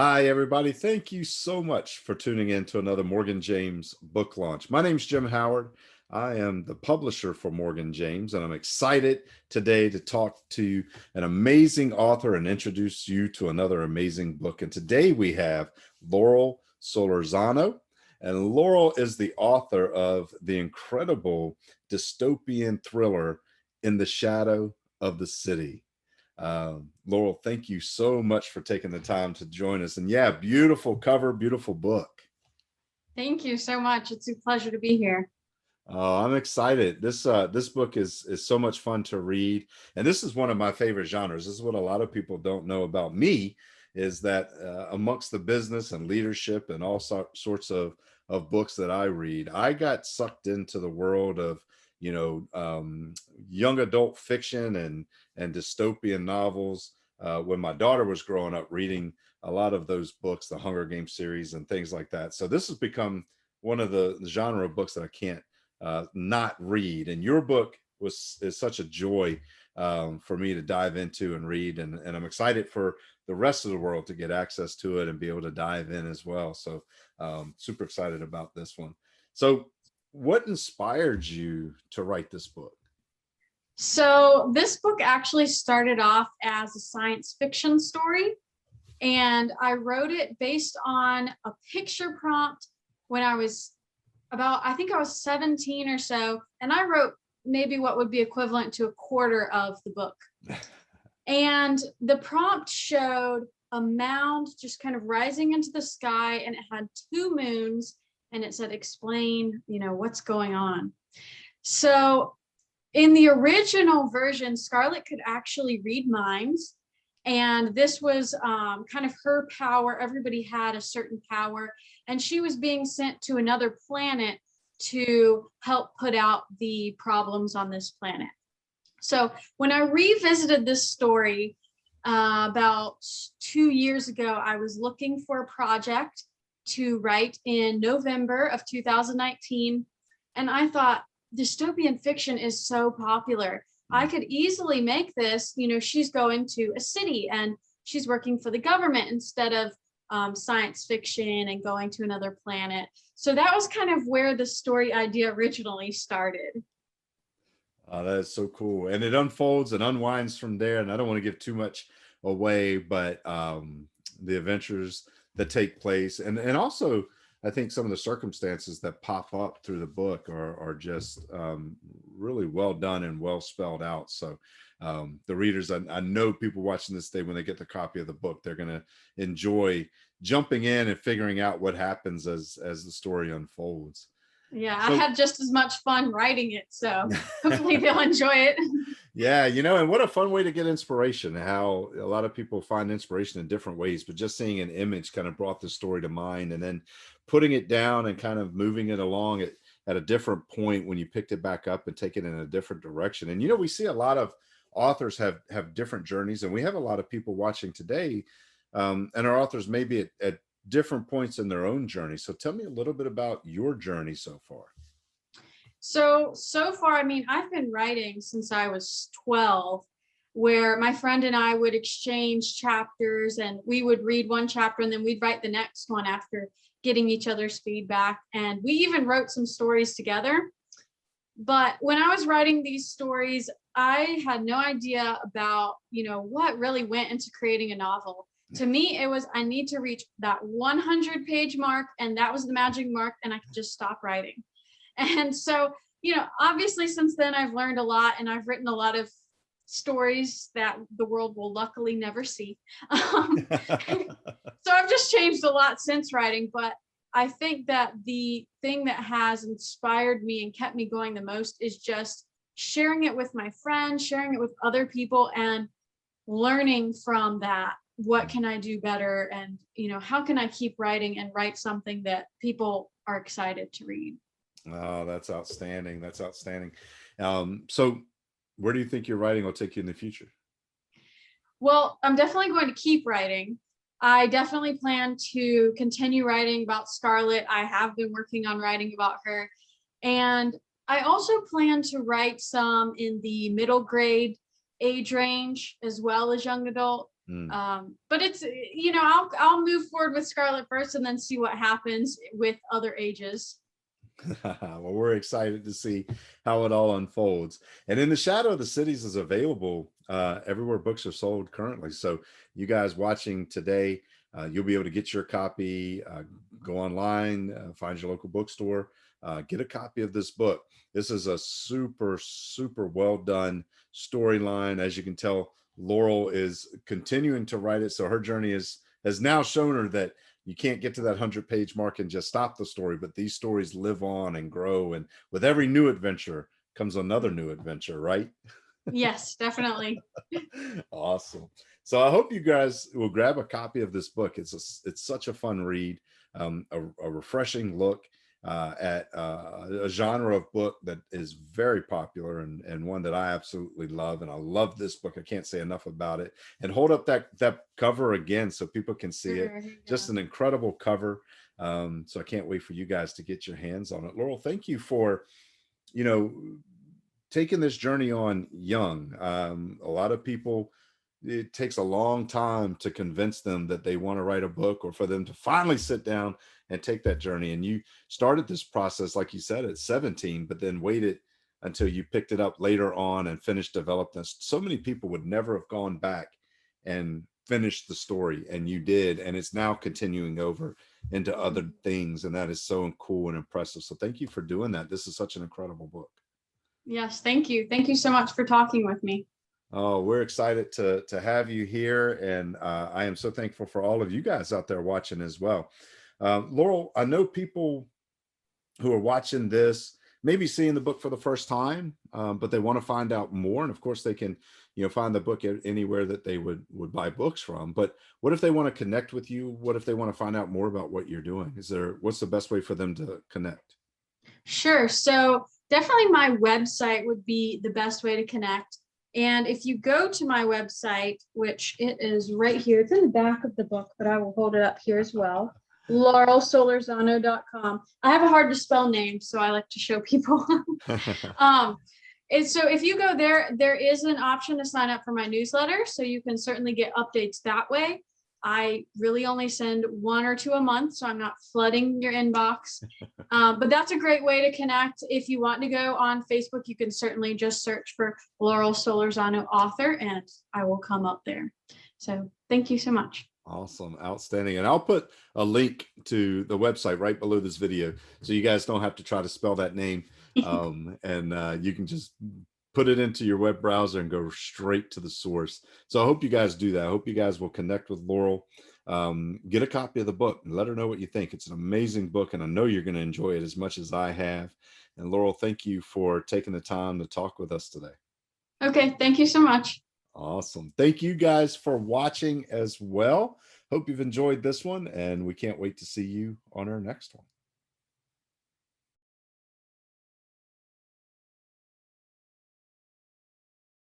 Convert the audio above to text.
Hi, everybody. Thank you so much for tuning in to another Morgan James book launch. My name's Jim Howard. I am the publisher for Morgan James, and I'm excited today to talk to an amazing author and introduce you to another amazing book. And today we have Laurel Solorzano. And Laurel is the author of the incredible dystopian thriller In the Shadow of the City. Laurel, thank you so much for taking the time to join us. And yeah, beautiful cover, beautiful book. Thank you so much. It's a pleasure to be here. I'm excited. This book is so much fun to read, and this is one of my favorite genres. This is what a lot of people don't know about me, is that amongst the business and leadership and all sorts of books that I read, I got sucked into the world of young adult fiction and dystopian novels when my daughter was growing up, reading a lot of those books, the Hunger Games series and things like that. So this has become one of the genre of books that I can't not read. And your book is such a joy for me to dive into and read. And I'm excited for the rest of the world to get access to it and be able to dive in as well. So super excited about this one. So what inspired you to write this book? So this book actually started off as a science fiction story, and I wrote it based on a picture prompt when I was I think I was 17 or so, and I wrote maybe what would be equivalent to a quarter of the book. And the prompt showed a mound just kind of rising into the sky, and it had two moons, and it said, explain, what's going on. So in the original version, Scarlett could actually read minds. And this was kind of her power. Everybody had a certain power. And she was being sent to another planet to help put out the problems on this planet. So when I revisited this story about 2 years ago, I was looking for a project to write in November of 2019. And I thought, dystopian fiction is so popular. I could easily make this, she's going to a city and she's working for the government instead of science fiction and going to another planet. So that was kind of where the story idea originally started. That is so cool. And it unfolds and unwinds from there. And I don't want to give too much away, but the adventures that take place and also I think some of the circumstances that pop up through the book are just really well done and well spelled out. So the readers, I know people watching this day, when they get the copy of the book, they're going to enjoy jumping in and figuring out what happens as the story unfolds. Yeah, so, I had just as much fun writing it, so hopefully they'll enjoy it. Yeah, and what a fun way to get inspiration, how a lot of people find inspiration in different ways, but just seeing an image kind of brought the story to mind, and then putting it down and kind of moving it along at a different point when you picked it back up and take it in a different direction. And, we see a lot of authors have different journeys, and we have a lot of people watching today, and our authors maybe at different points in their own journey. So tell me a little bit about your journey so far. So far, I've been writing since I was 12, where my friend and I would exchange chapters, and we would read one chapter and then we'd write the next one after getting each other's feedback. And we even wrote some stories together. But when I was writing these stories, I had no idea about, what really went into creating a novel. To me, it was, I need to reach that 100-page mark, and that was the magic mark, and I could just stop writing. And so, obviously since then I've learned a lot, and I've written a lot of stories that the world will luckily never see. So I've just changed a lot since writing, but I think that the thing that has inspired me and kept me going the most is just sharing it with my friends, sharing it with other people, and learning from that. What can I do better? And, how can I keep writing and write something that people are excited to read? Oh, that's outstanding. That's outstanding. So where do you think your writing will take you in the future? Well, I'm definitely going to keep writing. I definitely plan to continue writing about Scarlett. I have been working on writing about her. And I also plan to write some in the middle grade age range as well as young adult. Mm. But it's, I'll move forward with Scarlett first and then see what happens with other ages. Well, we're excited to see how it all unfolds. And In the Shadow of the Cities is available everywhere books are sold currently. So you guys watching today, you'll be able to get your copy, go online, find your local bookstore, get a copy of this book. This is a super, super well done storyline. As you can tell, Laurel is continuing to write it. So her journey has now shown her that you can't get to that 100-page mark and just stop the story, but these stories live on and grow. And with every new adventure comes another new adventure, right? Yes, definitely. Awesome. So I hope you guys will grab a copy of this book. It's such a fun read, a refreshing look at a genre of book that is very popular and one that I absolutely love. And I love this book. I can't say enough about it. And hold up that cover again so people can see it. Just an incredible cover. So I can't wait for you guys to get your hands on it. Laurel, thank you for, taking this journey on young. A lot of people, it takes a long time to convince them that they want to write a book or for them to finally sit down and take that journey. And you started this process, like you said, at 17, but then waited until you picked it up later on and finished developing this. So many people would never have gone back and finished the story, and you did. And it's now continuing over into other things. And that is so cool and impressive. So thank you for doing that. This is such an incredible book. Yes, thank you. Thank you so much for talking with me. Oh, we're excited to have you here, and I am so thankful for all of you guys out there watching as well. Laurel, I know people who are watching this maybe seeing the book for the first time, but they want to find out more, and of course they can, find the book anywhere that they would buy books from. But what if they want to connect with you? What if they want to find out more about what you're doing? What's the best way for them to connect? Sure. So definitely my website would be the best way to connect. And if you go to my website, which it is right here, it's in the back of the book, but I will hold it up here as well. Solorzano.com. I have a hard to spell name, so I like to show people. And so if you go there, there is an option to sign up for my newsletter. So you can certainly get updates that way. I really only send 1 or 2 a month, so I'm not flooding your inbox. But that's a great way to connect. If you want to go on Facebook, you can certainly just search for Laurel Solorzano author, and I will come up there. So thank you so much. Awesome. Outstanding. And I'll put a link to the website right below this video, so you guys don't have to try to spell that name. And you can just put it into your web browser and go straight to the source. So I hope you guys do that. I hope you guys will connect with Laurel, get a copy of the book and let her know what you think. It's an amazing book, and I know you're going to enjoy it as much as I have. And Laurel, thank you for taking the time to talk with us today. Okay. Thank you so much. Awesome. Thank you guys for watching as well. Hope you've enjoyed this one, and we can't wait to see you on our next one.